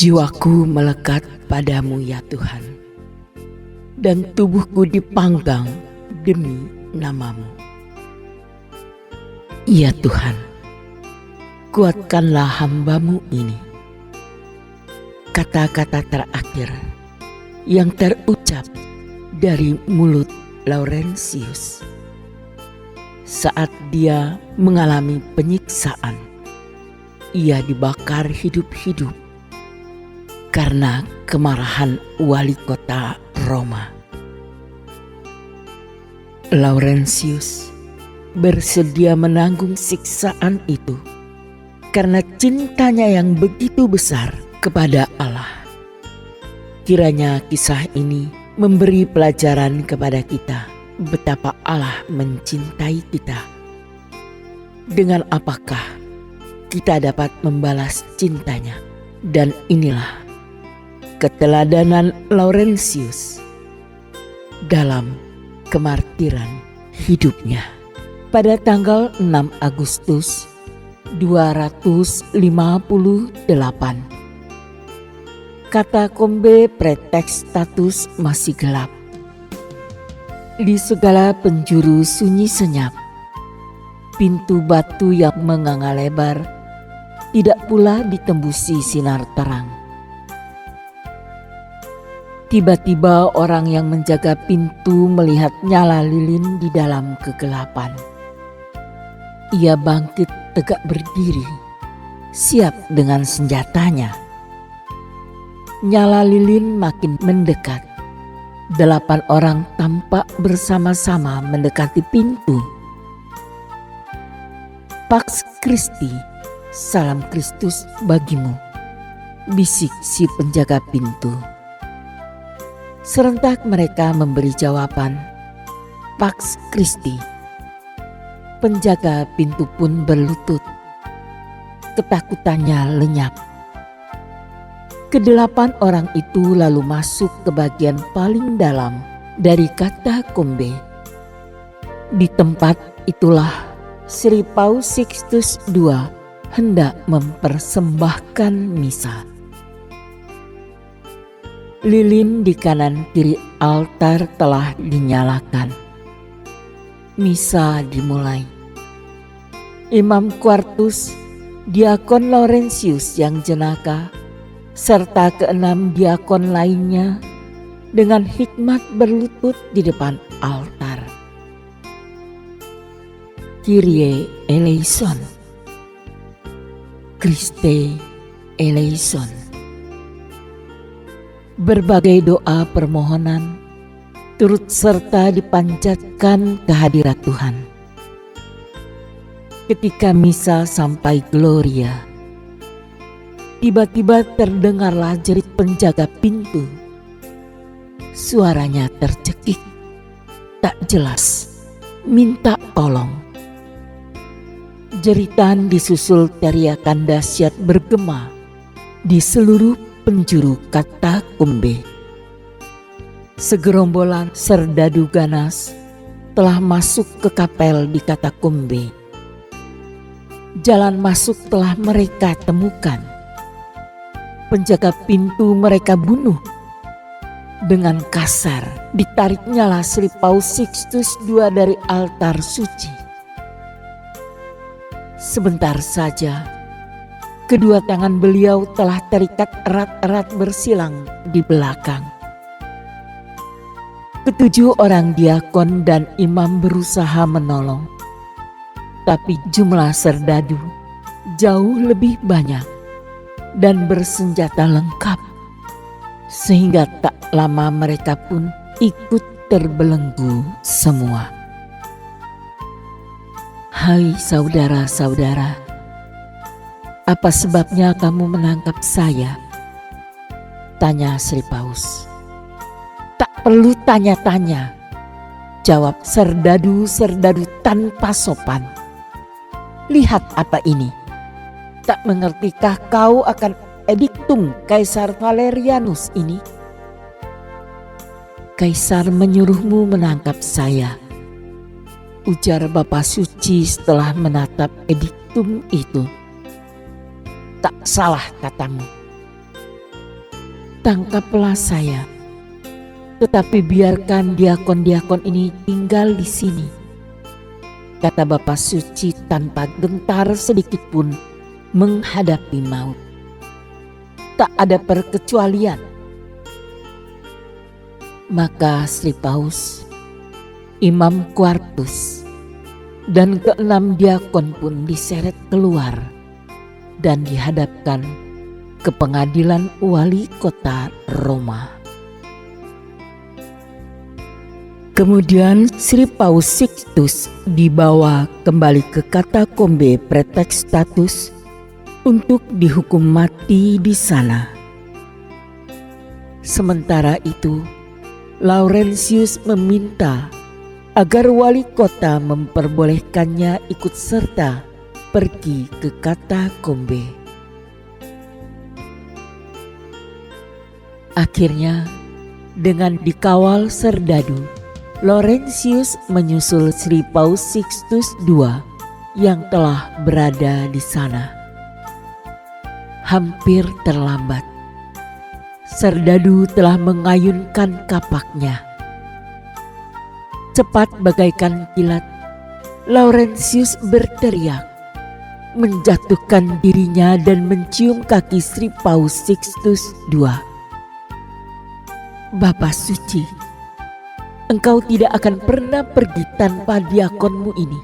Jiwaku melekat padamu ya Tuhan, dan tubuhku dipanggang demi namamu. Ya Tuhan, kuatkanlah hambamu ini. Kata-kata terakhir yang terucap dari mulut Laurentius saat dia mengalami penyiksaan. Ia dibakar hidup-hidup karena kemarahan wali kota Roma. Laurentius bersedia menanggung siksaan itu karena cintanya yang begitu besar kepada Allah. Kiranya kisah ini memberi pelajaran kepada kita betapa Allah mencintai kita. Dengan apakah kita dapat membalas cintanya? Dan inilah keteladanan Laurentius dalam kemartiran hidupnya. Pada tanggal 6 Agustus 258, katakombe Praetextatus masih gelap. Di segala penjuru sunyi senyap, pintu batu yang menganga lebar tidak pula ditembusi sinar terang. Tiba-tiba orang yang menjaga pintu melihat nyala lilin di dalam kegelapan. Ia bangkit tegak berdiri, siap dengan senjatanya. Nyala lilin makin mendekat. 8 orang tampak bersama-sama mendekati pintu. "Pax Christi, salam Kristus bagimu," bisik si penjaga pintu. Serentak mereka memberi jawaban, "Pax Christi." Penjaga pintu pun berlutut. Ketakutannya lenyap. Ke-8 orang itu lalu masuk ke bagian paling dalam dari katakombe. Di tempat itulah Sri Paus Sixtus II hendak mempersembahkan misa. Lilin di kanan kiri altar telah dinyalakan. Misa dimulai. Imam Quartus, Diakon Laurentius yang jenaka, serta ke-6 diakon lainnya dengan hikmat berlutut di depan altar. Kyrie eleison, Christe eleison. Berbagai doa permohonan turut serta dipanjatkan kehadirat Tuhan. Ketika misa sampai Gloria, tiba-tiba terdengarlah jerit penjaga pintu. Suaranya tercekik, tak jelas, minta tolong. Jeritan disusul teriakan dahsyat bergema di seluruh penjuru katakombe. Segerombolan serdadu ganas telah masuk ke kapel di katakombe. Jalan masuk telah mereka temukan. Penjaga pintu mereka bunuh. Dengan kasar ditariknyalah Sri Paus Sixtus II dari altar suci. Sebentar saja, kedua tangan beliau telah terikat erat-erat bersilang di belakang. Ke-7 orang diakon dan imam berusaha menolong. Tapi jumlah serdadu jauh lebih banyak dan bersenjata lengkap. Sehingga tak lama mereka pun ikut terbelenggu semua. "Hai saudara-saudara, apa sebabnya kamu menangkap saya?" tanya Sri Paus. "Tak perlu tanya-tanya," jawab serdadu-serdadu tanpa sopan. "Lihat apa ini. Tak mengertikah kau akan ediktum Kaisar Valerianus ini? Kaisar menyuruhmu menangkap saya," ujar Bapa Suci setelah menatap ediktum itu. "Tak salah katamu. tangkaplah saya. Tetapi biarkan diakon-diakon ini tinggal di sini, kata Bapa Suci tanpa gentar sedikit pun menghadapi maut. Tak ada perkecualian. Maka Sri Paus, Imam Quartus, dan ke-6 diakon pun diseret keluar dan dihadapkan ke pengadilan wali kota Roma. Kemudian Sri Paus Sixtus dibawa kembali ke Katakombe Praetextatus untuk dihukum mati di sana. Sementara itu, Laurentius meminta agar wali kota memperbolehkannya ikut serta pergi ke Katakombe. Akhirnya, dengan dikawal serdadu, Laurentius menyusul Sri Paus Sixtus II yang telah berada di sana. Hampir terlambat. Serdadu telah mengayunkan kapaknya. Cepat bagaikan kilat, Laurentius berteriak, menjatuhkan dirinya dan mencium kaki Sri Paus Sixtus II. Bapa Suci, engkau tidak akan pernah pergi tanpa diakonmu ini.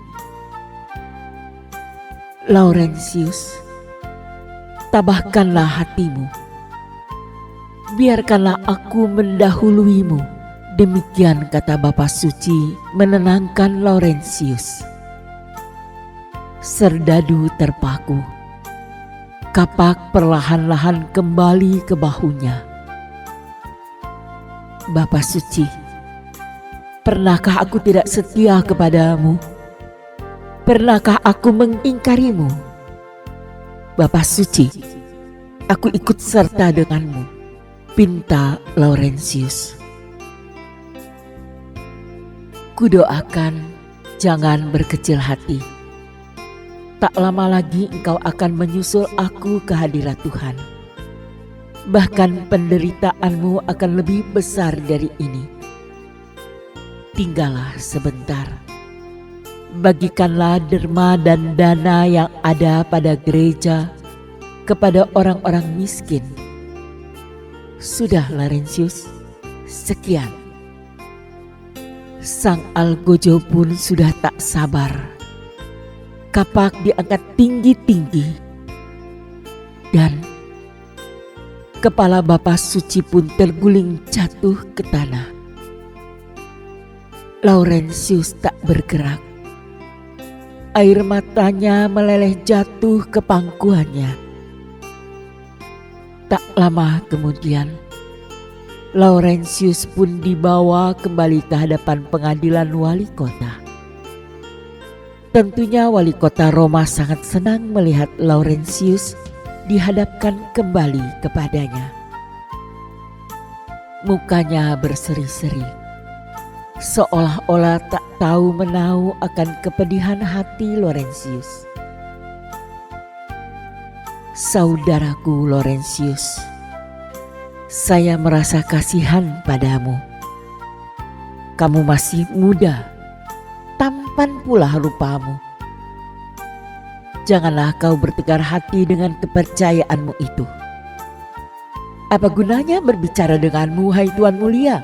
Laurentius, tabahkanlah hatimu. Biarkanlah aku mendahuluimu. Demikian kata Bapa Suci menenangkan Laurentius. Serdadu terpaku. Kapak perlahan-lahan kembali ke bahunya. Bapa Suci, pernahkah aku tidak setia kepadamu? Pernahkah aku mengingkarimu? Bapa Suci, aku ikut serta denganmu, pinta Laurentius. Kudoakan jangan berkecil hati. Tak lama lagi engkau akan menyusul aku ke hadirat Tuhan. Bahkan penderitaanmu akan lebih besar dari ini. Tinggallah sebentar. Bagikanlah derma dan dana yang ada pada gereja kepada orang-orang miskin. Sudah Laurentius, sekian. Sang algojo pun sudah tak sabar. Kapak diangkat tinggi-tinggi. Dan kepala Bapa Suci pun terguling jatuh ke tanah. Laurentius tak bergerak. Air matanya meleleh jatuh ke pangkuannya. Tak lama kemudian, Laurentius pun dibawa kembali ke hadapan pengadilan wali kota. Tentunya wali kota Roma sangat senang melihat Laurentius dihadapkan kembali kepadanya. Mukanya berseri-seri, seolah-olah tak tahu menau akan kepedihan hati Laurentius. Saudaraku Laurentius, saya merasa kasihan padamu. Kamu masih muda, tampan pula rupamu. Janganlah kau bertegar hati dengan kepercayaanmu itu. Apa gunanya berbicara denganmu, hai Tuan mulia?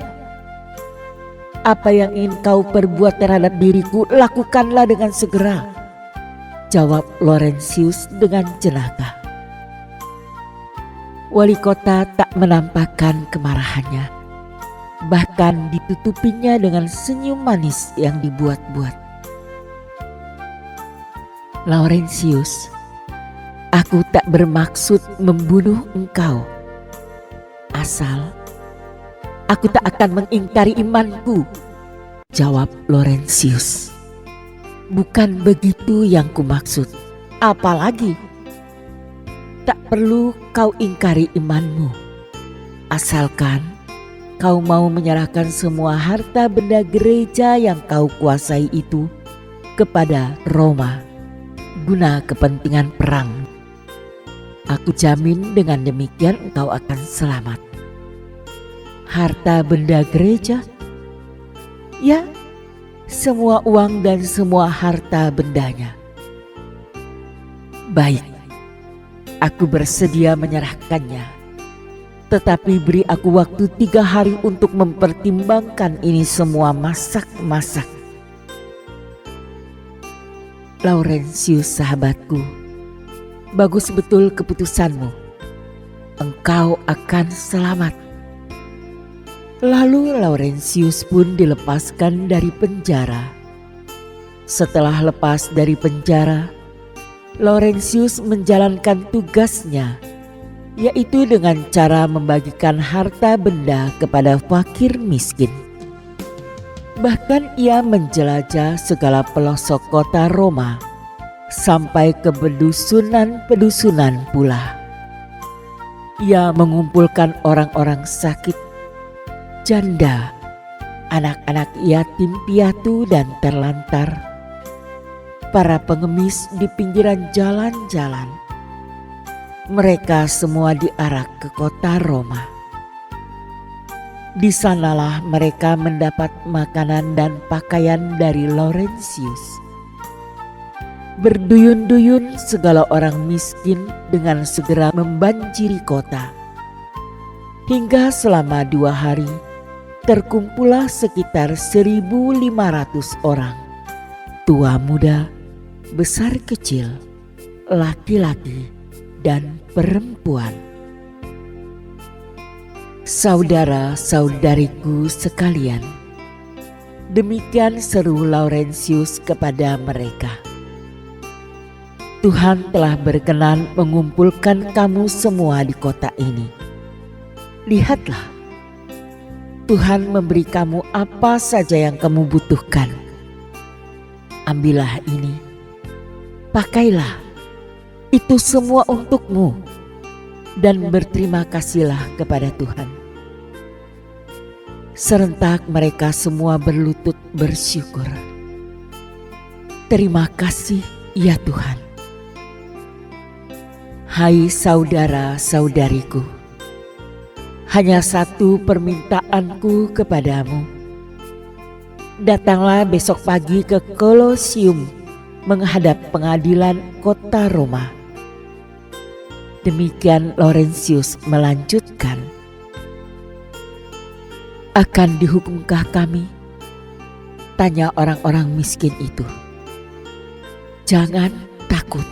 Apa yang ingin kau perbuat terhadap diriku, lakukanlah dengan segera, jawab Laurentius dengan jenaka. Wali kota tak menampakkan kemarahannya. Bahkan ditutupinya dengan senyum manis yang dibuat-buat. Laurentius, aku tak bermaksud membunuh engkau. Asal aku tak akan mengingkari imanku, jawab Laurentius. Bukan begitu yang kumaksud. Apalagi tak perlu kau ingkari imanmu, asalkan kau mau menyerahkan semua harta benda gereja yang kau kuasai itu kepada Roma guna kepentingan perang. Aku jamin dengan demikian engkau akan selamat. harta benda gereja? Ya, semua uang dan semua harta bendanya. Baik, aku bersedia menyerahkannya. Tetapi beri aku waktu 3 hari untuk mempertimbangkan ini semua masak-masak. Laurentius sahabatku, bagus betul keputusanmu. Engkau akan selamat. Lalu Laurentius pun dilepaskan dari penjara. Setelah lepas dari penjara, Laurentius menjalankan tugasnya, yaitu dengan cara membagikan harta benda kepada fakir miskin. Bahkan ia menjelajah segala pelosok kota Roma sampai ke pedusunan-pedusunan pula. Ia mengumpulkan orang-orang sakit, janda, anak-anak yatim piatu dan terlantar, para pengemis di pinggiran jalan-jalan. Mereka semua diarak ke kota Roma. Di sanalah mereka mendapat makanan dan pakaian dari Laurentius. Berduyun-duyun segala orang miskin dengan segera membanjiri kota. Hingga selama 2 hari terkumpullah sekitar 1.500 orang. Tua muda, besar kecil, laki-laki dan perempuan. Saudara-saudariku sekalian, demikian seru Laurentius kepada mereka. Tuhan telah berkenan mengumpulkan kamu semua di kota ini. Lihatlah, Tuhan memberi kamu apa saja yang kamu butuhkan. Ambillah ini, pakailah, itu semua untukmu, dan berterima kasihlah kepada Tuhan. Serentak mereka semua berlutut bersyukur. Terima kasih ya Tuhan. Hai saudara-saudariku, hanya satu permintaanku kepadamu. Datanglah besok pagi ke Kolosium menghadap pengadilan kota Roma. Demikian Laurentius melanjutkan. Akan dihukumkah kami? Tanya orang-orang miskin itu. Jangan takut,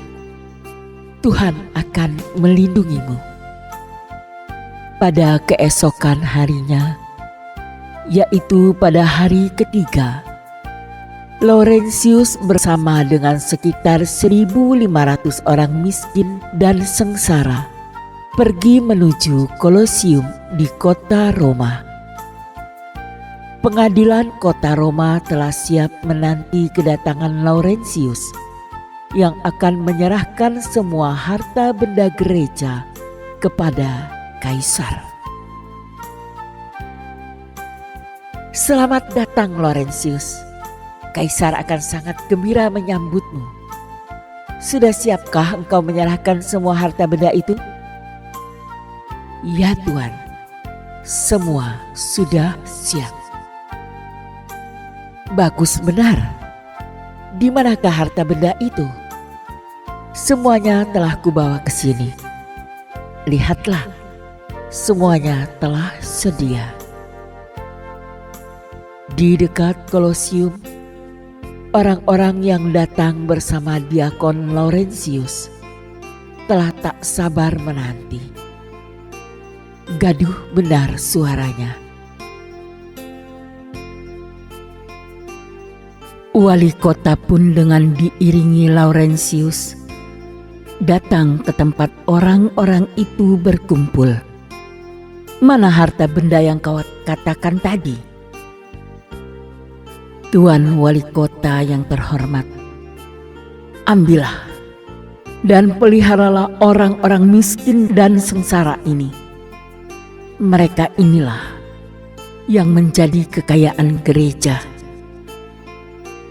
Tuhan akan melindungimu. Pada keesokan harinya, yaitu pada hari ketiga, Laurentius bersama dengan sekitar 1.500 orang miskin dan sengsara pergi menuju Kolosium di kota Roma. Pengadilan kota Roma telah siap menanti kedatangan Laurentius yang akan menyerahkan semua harta benda gereja kepada Kaisar. Selamat datang Laurentius. Kaisar akan sangat gembira menyambutmu. Sudah siapkah engkau menyerahkan semua harta benda itu? Ya Tuan, semua sudah siap. Bagus benar. Di manakah harta benda itu? Semuanya telah kubawa ke sini. Lihatlah, semuanya telah sedia. Di dekat Kolosium, orang-orang yang datang bersama diakon Laurentius telah tak sabar menanti. Gaduh benar suaranya. Wali kota pun dengan diiringi Laurentius datang ke tempat orang-orang itu berkumpul. Mana harta benda yang kau katakan tadi? Tuan wali kota yang terhormat, ambillah dan peliharalah orang-orang miskin dan sengsara ini. Mereka inilah yang menjadi kekayaan gereja.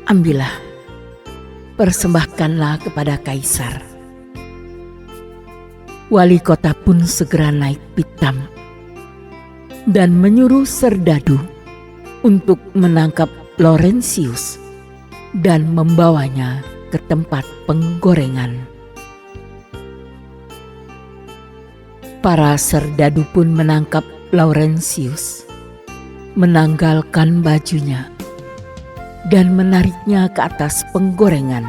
Ambillah, persembahkanlah kepada Kaisar. Wali kota pun segera naik pitam. dan menyuruh serdadu untuk menangkap Laurentius dan membawanya ke tempat penggorengan. Para serdadu pun menangkap Laurentius, menanggalkan bajunya, dan menariknya ke atas penggorengan.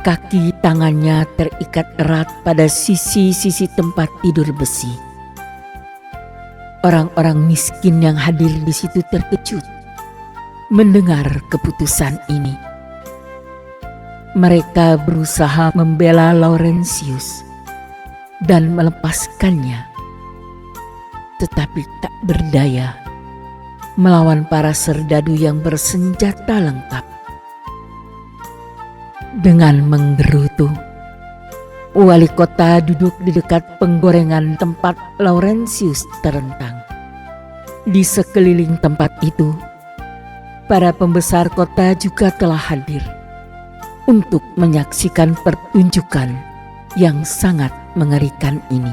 Kaki tangannya terikat erat pada sisi-sisi tempat tidur besi. Orang-orang miskin yang hadir di situ terkejut mendengar keputusan ini. Mereka berusaha membela Laurentius dan melepaskannya, tetapi tak berdaya melawan para serdadu yang bersenjata lengkap. Dengan menggerutu, wali kota duduk di dekat penggorengan tempat Laurentius terentang. Di sekeliling tempat itu, para pembesar kota juga telah hadir untuk menyaksikan pertunjukan yang sangat mengerikan ini.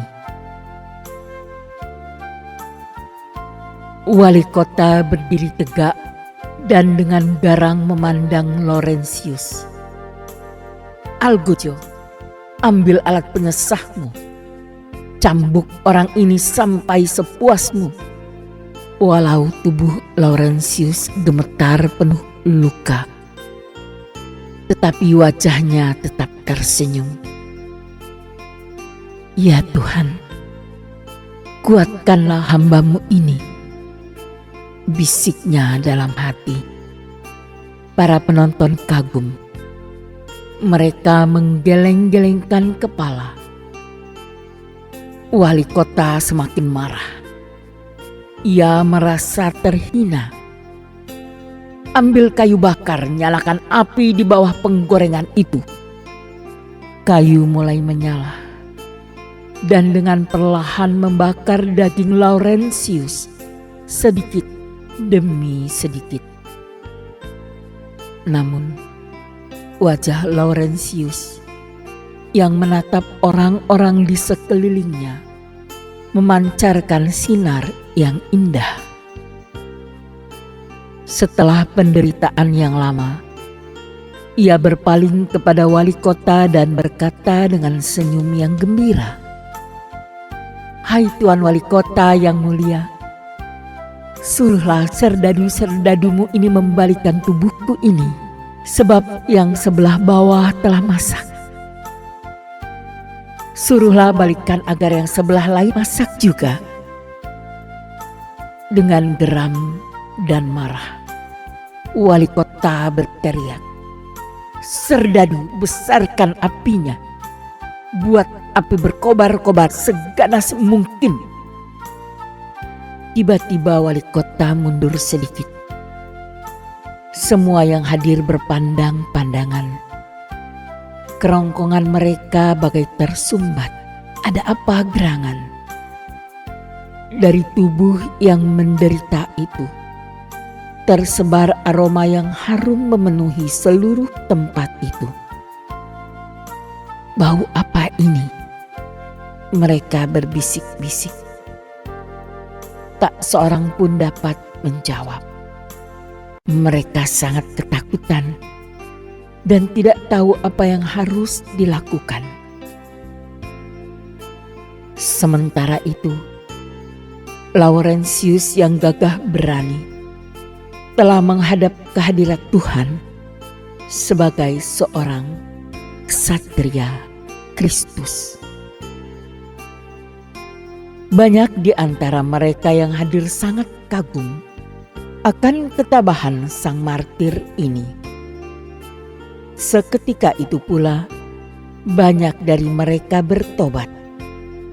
Wali kota berdiri tegak dan dengan garang memandang Laurentius. "Algojo, ambil alat penyesahmu. Cambuk orang ini sampai sepuasmu." Walau tubuh Laurentius gemetar penuh luka, tetapi wajahnya tetap tersenyum. "Ya Tuhan, kuatkanlah hamba-Mu ini," bisiknya dalam hati. Para penonton kagum. Mereka menggeleng-gelengkan kepala. Wali kota semakin marah. Ia merasa terhina. "Ambil kayu bakar, nyalakan api di bawah penggorengan itu." Kayu mulai menyala, dan dengan perlahan membakar daging Laurentius sedikit demi sedikit. Namun wajah Laurentius yang menatap orang-orang di sekelilingnya memancarkan sinar yang indah. Setelah penderitaan yang lama, ia berpaling kepada wali kota dan berkata dengan senyum yang gembira, "Hai Tuan Wali Kota yang mulia, suruhlah serdadu-serdadumu ini membalikan tubuhku ini, sebab yang sebelah bawah telah masak. Suruhlah balikan agar yang sebelah lain masak juga." Dengan geram dan marah, wali kota berteriak, "Serdadu, besarkan apinya. Buat api berkobar-kobar seganas mungkin." Tiba-tiba wali kota mundur sedikit. Semua yang hadir berpandang-pandangan. Kerongkongan mereka bagai tersumbat. Ada apa gerangan? Dari tubuh yang menderita itu tersebar aroma yang harum memenuhi seluruh tempat itu. "Bau apa ini?" mereka berbisik-bisik. Tak seorang pun dapat menjawab. Mereka sangat ketakutan dan tidak tahu apa yang harus dilakukan. Sementara itu, Laurentius yang gagah berani telah menghadap kehadirat Tuhan sebagai seorang ksatria Kristus. Banyak di antara mereka yang hadir sangat kagum akan ketabahan sang martir ini. Seketika itu pula, banyak dari mereka bertobat,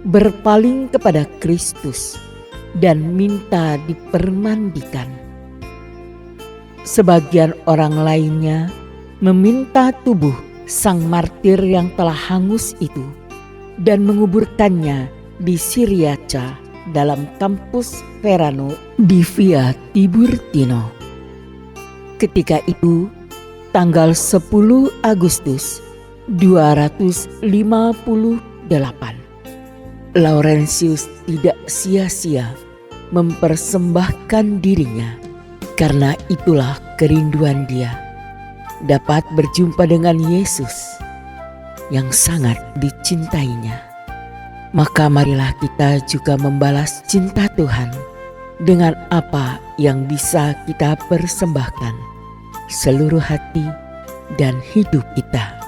berpaling kepada Kristus, dan minta dipermandikan. Sebagian orang lainnya meminta tubuh sang martir yang telah hangus itu dan menguburkannya di Siriaca dalam kampus Verano di Via Tiburtino. Ketika itu, tanggal 10 Agustus 258, Laurentius tidak sia-sia mempersembahkan dirinya, karena itulah kerinduan dia dapat berjumpa dengan Yesus yang sangat dicintainya. Maka marilah kita juga membalas cinta Tuhan dengan apa yang bisa kita persembahkan seluruh hati dan hidup kita.